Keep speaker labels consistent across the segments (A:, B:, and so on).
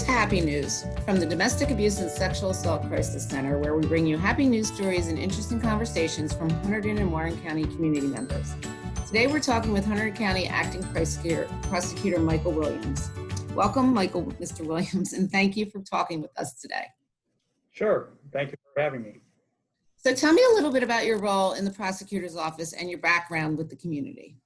A: Happy News from the Domestic Abuse and Sexual Assault Crisis Center, where we bring you happy news stories and interesting conversations from Hunterdon and Warren County community members. Today we're talking with Hunterdon County Acting Prosecutor Michael Williams. Welcome, Mr. Williams, and thank you for talking with us today.
B: Sure. Thank you for having me.
A: So tell me a little bit about your role in the prosecutor's office and your background with the community.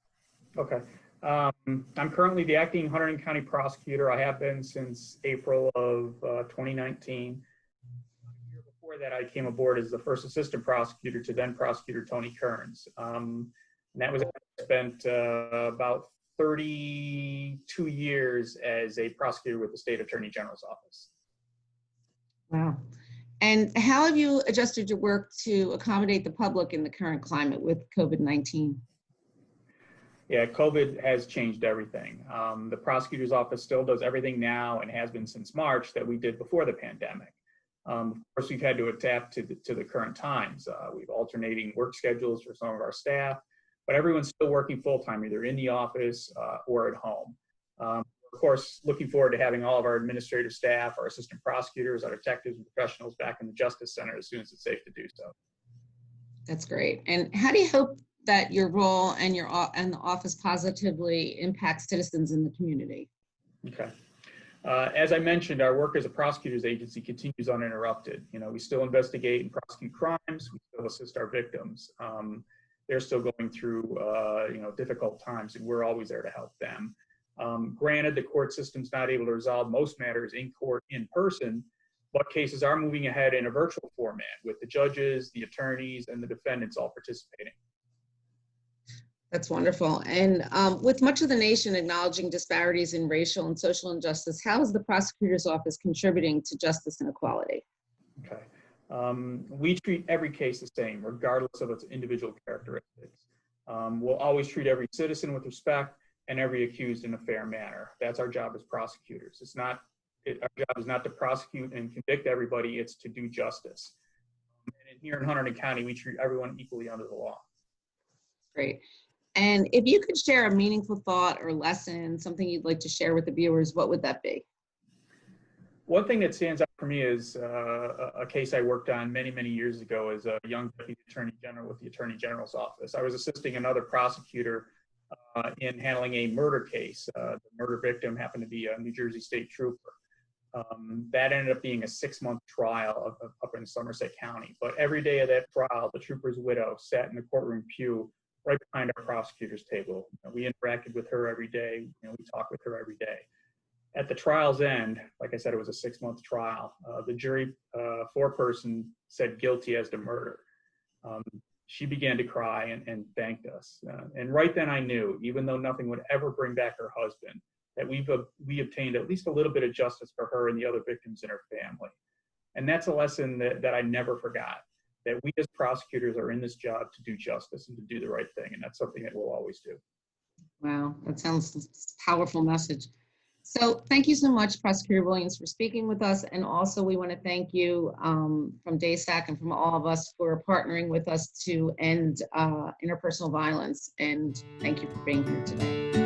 B: Okay. I'm currently the acting Hunterdon County prosecutor. I have been since April of 2019. A year before that, I came aboard as the first assistant prosecutor to then prosecutor Tony Kearns. And that was spent about 32 years as a prosecutor with the State Attorney General's office.
A: Wow. And how have you adjusted your work to accommodate the public in the current climate with COVID-19?
B: Yeah, COVID has changed everything. The prosecutor's office still does everything now and has been since March that we did before the pandemic. Of course, we've had to adapt to the current times. We've alternating work schedules for some of our staff, but everyone's still working full-time, either in the office or at home. Of course, looking forward to having all of our administrative staff, our assistant prosecutors, our detectives and professionals back in the Justice Center as soon as it's safe to do so. That's
A: great. And how do you hope that your role and the office positively impacts citizens in the community?
B: Okay. As I mentioned, our work as a prosecutor's agency continues uninterrupted. We still investigate and prosecute crimes. We still assist our victims. They're still going through, difficult times, and we're always there to help them. Granted, the court system's not able to resolve most matters in court in person, but cases are moving ahead in a virtual format with the judges, the attorneys, and the defendants all participating.
A: That's wonderful. And with much of the nation acknowledging disparities in racial and social injustice, how is the prosecutor's office contributing to justice and equality?
B: Okay. We treat every case the same, regardless of its individual characteristics. We'll always treat every citizen with respect and every accused in a fair manner. That's our job as prosecutors. Our job is not to prosecute and convict everybody, it's to do justice. And here in Hunterdon County, we treat everyone equally under the law.
A: Great. And if you could share a meaningful thought or lesson, something you'd like to share with the viewers, what would that be?
B: One thing that stands out for me is a case I worked on many, many years ago as a young deputy attorney general with the Attorney General's office. I was assisting another prosecutor in handling a murder case. The murder victim happened to be a New Jersey State Trooper. That ended up being a 6-month trial up in Somerset County. But every day of that trial, the trooper's widow sat in the courtroom pew right behind our prosecutor's table. We interacted with her every day. We talked with her every day. At the trial's end, like I said, it was a 6-month trial. The jury, 4-person, said guilty as to murder. She began to cry and thanked us. And right then I knew, even though nothing would ever bring back her husband, that we obtained at least a little bit of justice for her and the other victims in her family. And that's a lesson that I never forgot, that we as prosecutors are in this job to do justice and to do the right thing. And that's something that we'll always do.
A: Wow, that sounds like a powerful message. So thank you so much, Prosecutor Williams, for speaking with us. And also we want to thank you from DASACC and from all of us for partnering with us to end interpersonal violence. And thank you for being here today.